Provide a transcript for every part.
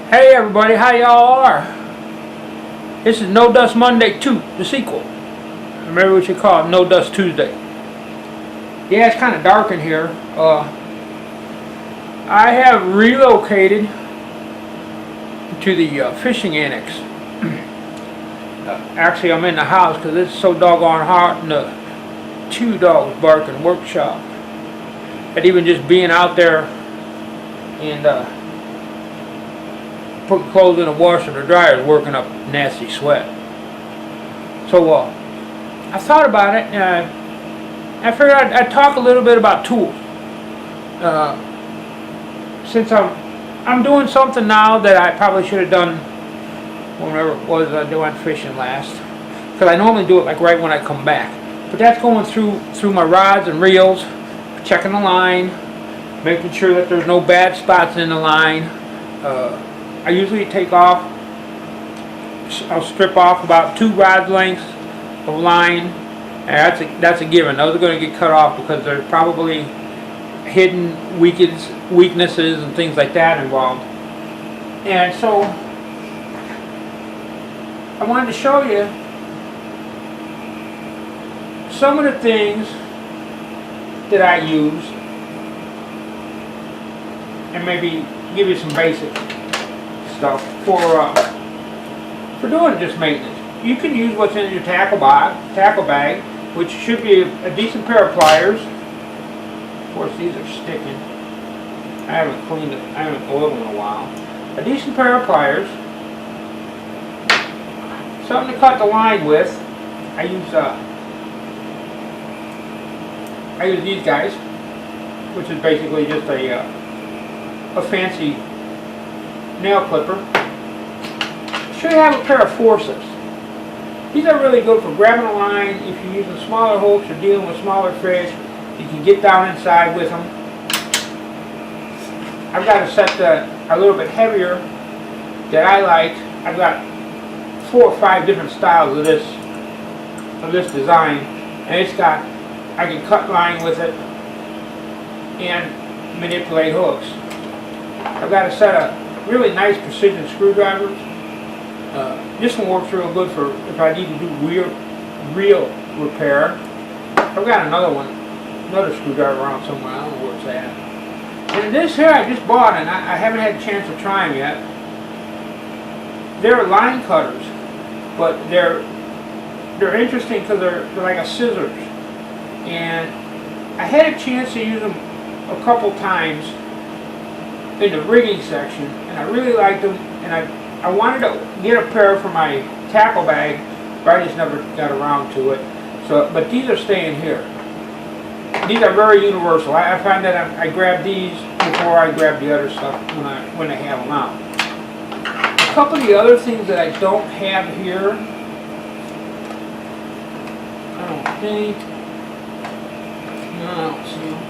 Hey everybody, how y'all are? This is No Dust Monday 2, the sequel. Maybe we should call it No Dust Tuesday. Yeah, it's kind of dark in here. I have relocated to the fishing annex. Actually, I'm in the house because it's so doggone hot and the two dogs bark in the workshop. And even just being out there and putting clothes in the washer or dryer is working up nasty sweat. So I thought about it and I figured I'd talk a little bit about tools. Since I'm doing something now that I probably should have done whenever it was I went fishing last, because I normally do it like right when I come back. But that's going through my rods and reels, checking the line, making sure that there's no bad spots in the line. I usually I'll strip off about 2 rod lengths of line, and that's a given. Those are going to get cut off because there's probably hidden weaknesses and things like that involved. And so I wanted to show you some of the things that I use and maybe give you some basic stuff for doing just maintenance. You can use what's in your tackle bag, which should be a decent pair of pliers. Of course, these are sticking. I haven't cleaned it. I haven't oiled them in a while. A decent pair of pliers. Something to cut the line with. I use these guys, which is basically just a fancy nail clipper. Should have a pair of forceps. These are really good for grabbing a line. If you're using smaller hooks or dealing with smaller fish, you can get down inside with them. I've got a set that are a little bit heavier that I like. I've got 4 or 5 different styles of this design, and I can cut line with it and manipulate hooks. I've got a set of really nice precision screwdrivers. This one works real good for if I need to do reel repair. I've got another screwdriver around somewhere. I don't know where it's at. And this here I just bought, and I haven't had a chance to try them yet. They're line cutters, but they're interesting because they're like a scissors. And I had a chance to use them a couple times in the rigging section, and I really liked them. And I wanted to get a pair for my tackle bag, but I just never got around to it. So, but these are staying here. These are very universal. I find that I grab these before I grab the other stuff when I have them out. A couple of the other things that I don't have here, I don't see them,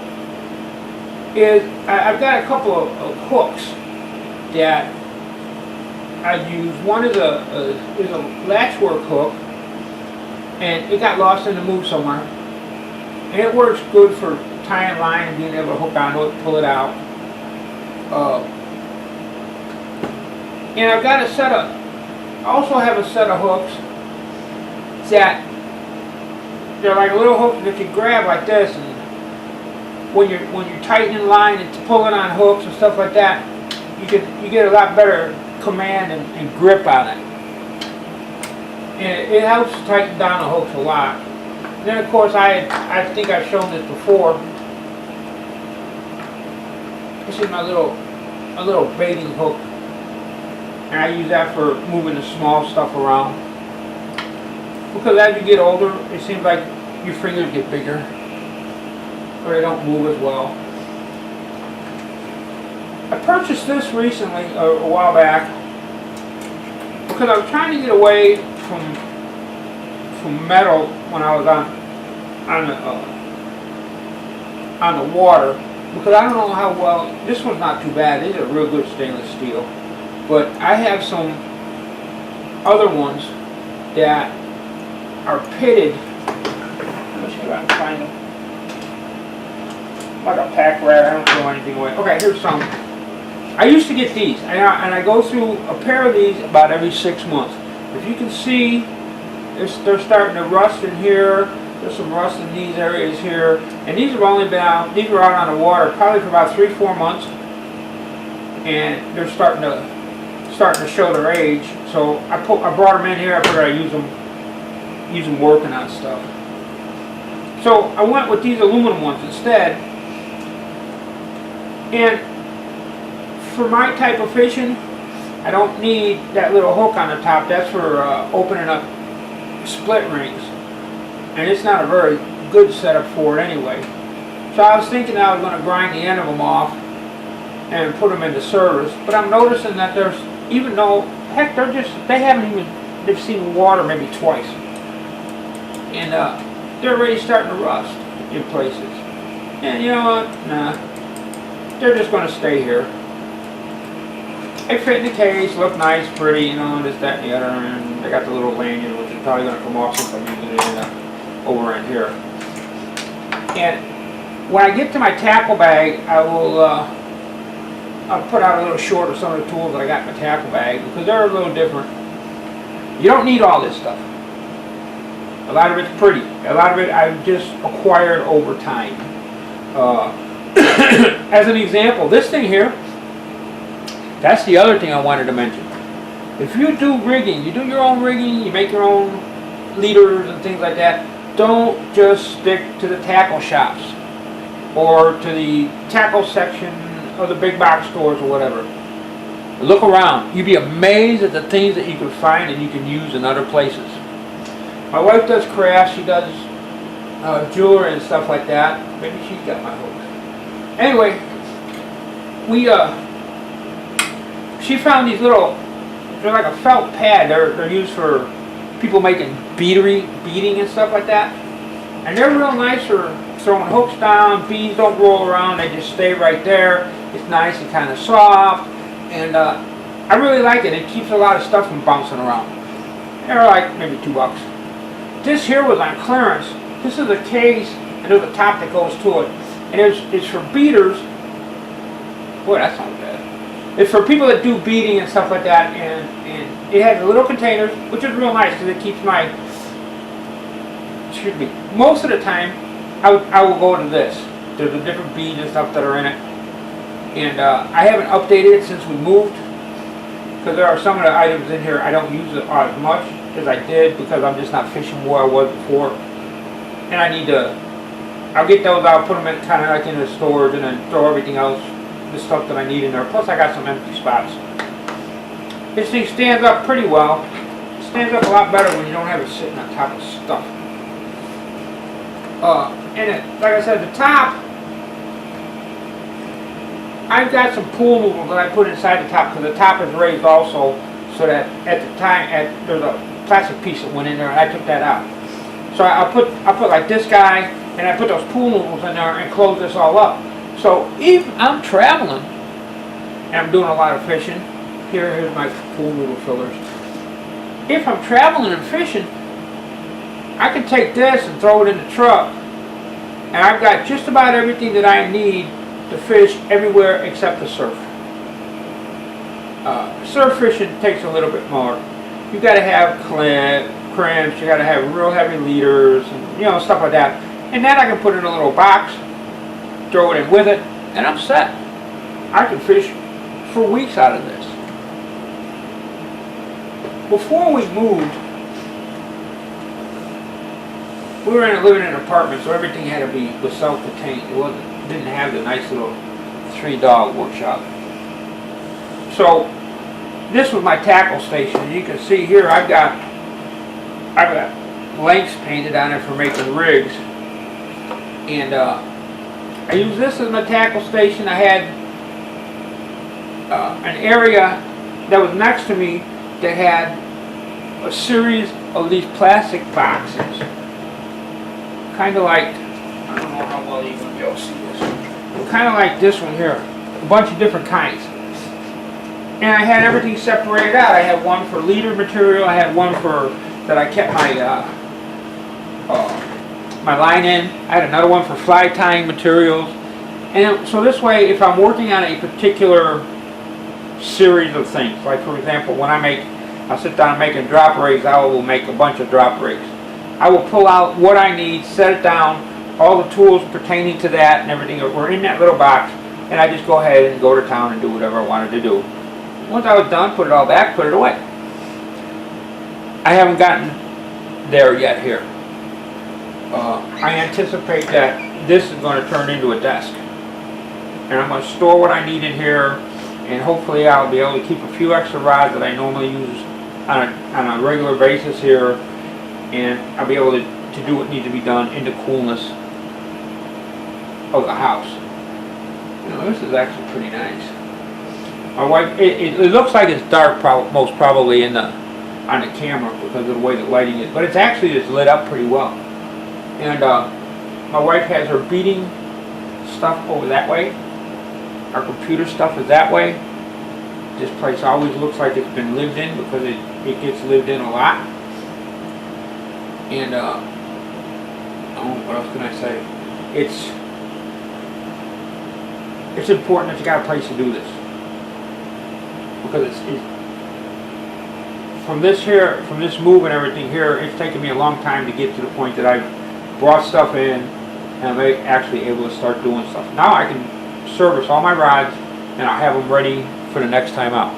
is I've got a couple of hooks that I use. One is a latchwork hook, and it got lost in the move somewhere. And it works good for tying line and being able to hook onto it, pull it out. And I've got I also have a set of hooks that they're like little hooks that you grab like this, and when you're tightening line and pulling on hooks and stuff like that, you get a lot better command and grip on it. And it helps tighten down the hooks a lot. And then of course I think I've shown this before. This is my little baiting hook, and I use that for moving the small stuff around. Because as you get older, it seems like your fingers get bigger, or they don't move as well. I purchased this recently, a while back, because I was trying to get away from metal when I was on the water, because I don't know how well. This one's not too bad. These are real good stainless steel, but I have some other ones that are pitted. Let's see if I can find them. Like a pack rat. I don't throw anything away. Okay, here's some. I I used to get these, and I go through a pair of these about every 6 months. If you can see, they're starting to rust in here. There's some rust in these areas here, and these have only been out. These were out on the water probably for about 3-4 months, and they're starting to show their age. So I brought them in here. I figured I'd use them working on stuff. So I went with these aluminum ones instead, and for my type of fishing, I don't need that little hook on the top. That's for opening up split rings, and it's not a very good setup for it anyway. So I was thinking I was going to grind the end of them off and put them into service, but I'm noticing that there's, even though, heck, they've seen water maybe twice, and they're already starting to rust in places. And you know what? Nah, they're just going to stay here. They fit in the case, look nice, pretty, you know, this, that, and the other, and they got the little lanyard, which is probably going to come off since I'm using it in the over end here. And when I get to my tackle bag, I'll put out a little short of some of the tools that I got in my tackle bag, because they're a little different. You don't need all this stuff. A lot of it's pretty. A lot of it I've just acquired over time. As an example, this thing here, that's the other thing I wanted to mention. If you do rigging, you do your own rigging, you make your own leaders and things like that, don't just stick to the tackle shops or to the tackle section of the big box stores or whatever. Look around. You'd be amazed at the things that you can find and you can use in other places. My wife does crafts, she does jewelry and stuff like that. Maybe she's got my hooks. Anyway, she found these little, they're like a felt pad. They're used for people making beading and stuff like that. And they're real nice for throwing hooks down. Beads don't roll around, they just stay right there. It's nice and kind of soft. And I really like it. It keeps a lot of stuff from bouncing around. They're like maybe $2. This here was on clearance. This is a case, and there's a top that goes to it. And it's for beaters. Boy, that sounds bad. It's for people that do beading and stuff like that, and it has little containers, which is real nice because it keeps my, excuse me, most of the time I will go to this. There's the different beads and stuff that are in it. And I haven't updated it since we moved, because there are some of the items in here I don't use it as much as I did, because I'm just not fishing where I was before. And I need to, I'll get those out, put them in kind of like in the storage, and then throw everything else, the stuff that I need in there. Plus I got some empty spots. This thing stands up pretty well. It stands up a lot better when you don't have it sitting on top of stuff. And like I said, the top, I've got some pool noodles that I put inside the top, because the top is raised also, so that at the time, there's a plastic piece that went in there, and I took that out. So I put like this guy, and I put those pool noodles in there and close this all up. So if I'm traveling and I'm doing a lot of fishing, here's my pool noodle fillers. If I'm traveling and fishing, I can take this and throw it in the truck, and I've got just about everything that I need to fish everywhere except the surf. Surf fishing takes a little bit more. You got to have crimps, you got to have real heavy leaders, and stuff like that. And then I can put it in a little box, throw it in with it, and I'm set. I can fish for weeks out of this. Before we moved, we were living in an apartment, so everything had to was self-contained. Didn't have the nice little 3-dog workshop. So this was my tackle station, and you can see here I've got lengths painted on it for making rigs, and I use this as my tackle station. I had an area that was next to me that had a series of these plastic boxes, kind of like, I don't know how well you can be able to see this, kind of like this one here, a bunch of different kinds. And I had everything separated out. I had one for leader material, I had one for that I kept my line in, I had another one for fly tying materials. And so this way, if I'm working on a particular series of things. Like for example, when I'll sit down making drop rigs, I will make a bunch of drop rigs. I will pull out what I need, set it down, all the tools pertaining to that and everything were in that little box, and I just go ahead and go to town and do whatever I wanted to do. Once I was done, put it all back, put it away. I haven't gotten there yet here. I anticipate that this is going to turn into a desk. And I'm going to store what I need in here, and hopefully I'll be able to keep a few extra rods that I normally use on a regular basis here, and I'll be able to do what needs to be done in the coolness of the house. You know, this is actually pretty nice. My wife, it looks like it's dark most probably on the camera because of the way the lighting is, but it's actually just lit up pretty well. And my wife has her beading stuff over that way. Our computer stuff is that way. This place always looks like it's been lived in because it gets lived in a lot. And what else can I say? It's important that you got a place to do this, because it's from this move and everything here, it's taken me a long time to get to the point that I've brought stuff in and I'm actually able to start doing stuff. Now I can service all my rods and I'll have them ready for the next time out.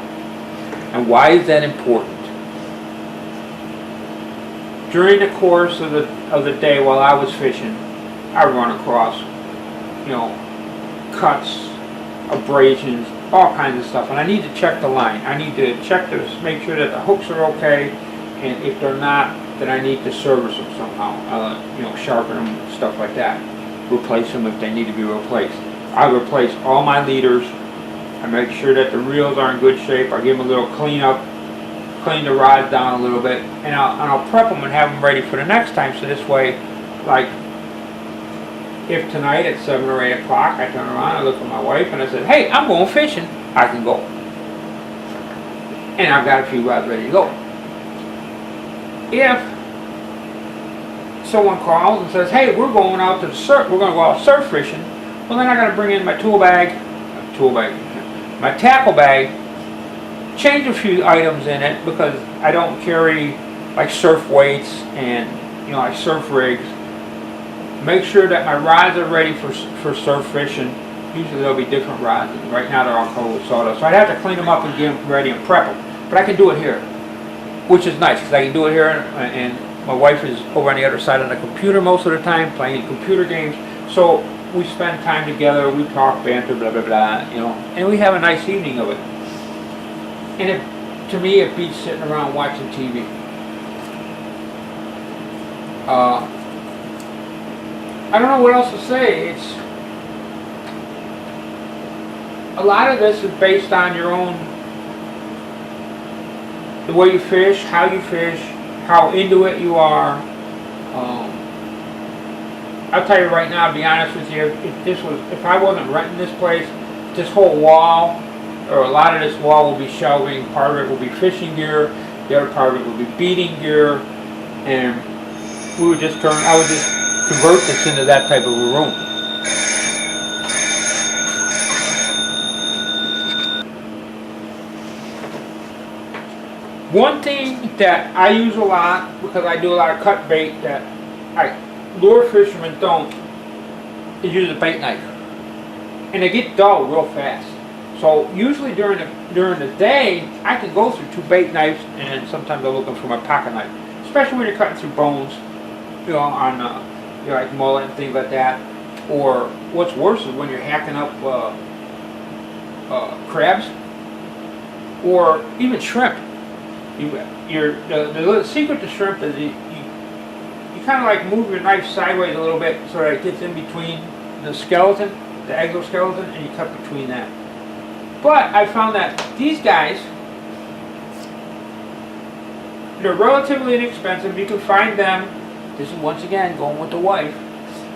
And why is that important? During the course of the day while I was fishing, I run across, cuts, abrasions, all kinds of stuff, and I need to check the line. I need to check to make sure that the hooks are okay, and if they're not, then I need to service them somehow. Sharpen them, stuff like that. Replace them if they need to be replaced. I replace all my leaders. I make sure that the reels are in good shape. I give them a little clean up, clean the rods down a little bit, and I'll prep them and have them ready for the next time. So this way, like if tonight at 7 or 8 o'clock I turn around, I look at my wife and I said, "Hey, I'm going fishing," I can go. And I've got a few rods ready to go. If someone calls and says, "Hey, we're going out to surf, we're going to go out surf fishing," well then I got to bring in my my tackle bag, change a few items in it because I don't carry like surf weights and like surf rigs. Make sure that my rods are ready for surf fishing. Usually there'll be different rods. Right now they're all covered with sawdust, so I'd have to clean them up and get them ready and prep them. But I can do it here, which is nice because I can do it here, and my wife is over on the other side of the computer most of the time playing computer games. So we spend time together, we talk, banter, blah blah blah, and we have a nice evening of it. And to me, it beats sitting around watching TV. I don't know what else to say. It's a lot of this is based on your own, the way you fish, how into it you are. I'll tell you right now, to be honest with you, if I wasn't renting this place, this whole wall, or a lot of this wall will be shelving. Part of it will be fishing gear, the other part of it will be beading gear, and I would just convert this into that type of a room. One thing that I use a lot, because I do a lot of cut bait that lure fishermen don't, is use a bait knife. And they get dull real fast. So usually during the day, I can go through 2 bait knives, and sometimes I'm looking for my pocket knife. Especially when you're cutting through bones, on like mullet and things like that. Or what's worse is when you're hacking up crabs, or even shrimp. The secret to shrimp is you kind of like move your knife sideways a little bit so that it gets in between the skeleton, the exoskeleton, and you cut between that. But I found that these guys, they're relatively inexpensive. You can find them, this is once again going with the wife,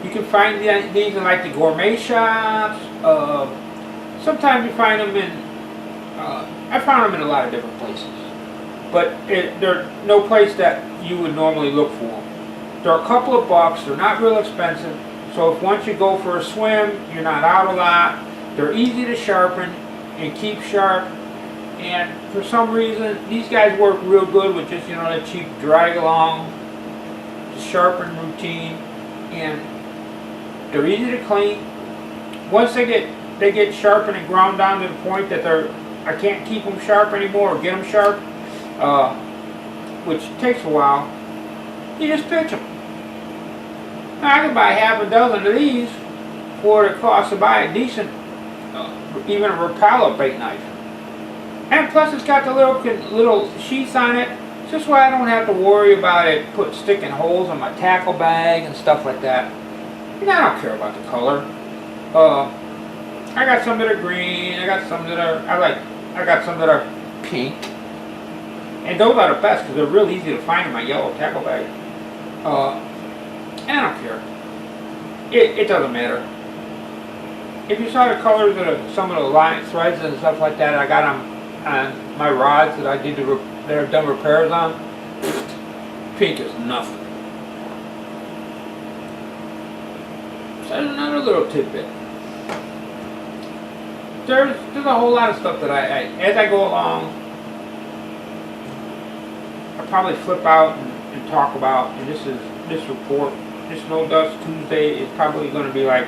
you can find these in like the gourmet shops. Sometimes you find them in, I found them in a lot of different places. But they're no place that you would normally look for them. They're a couple of bucks, they're not real expensive, so if once you go for a swim, you're not out a lot. They're easy to sharpen and keep sharp, And for some reason, these guys work real good with just, you know, that cheap drag along, sharpen routine, and they're easy to clean. Once they get sharpened and ground down to the point that I can't keep them sharp anymore or get them sharp, which takes a while, you just pitch them. Now, I can buy half a dozen of these for what it costs to buy a decent, even a Rapala bait knife. And plus it's got the little sheath on it, just why I don't have to worry about it sticking holes in my tackle bag and stuff like that. And I don't care about the color. I got some that are green, I got some that are, I got some that are pink. And those are the best because they're real easy to find in my yellow tackle bag. And I don't care. It doesn't matter. If you saw the colors of some of the line threads and stuff like that, I got them on my rods that I did that I've done repairs on. Pink is nothing. So there's another little tidbit. There's a whole lot of stuff that as I go along, I probably flip out and talk about. And this report, this No Dust Tuesday, is probably going to be like,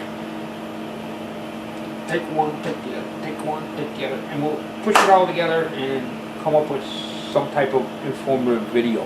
take one, take the other, take one, take the other, and we'll push it all together and come up with some type of informative video.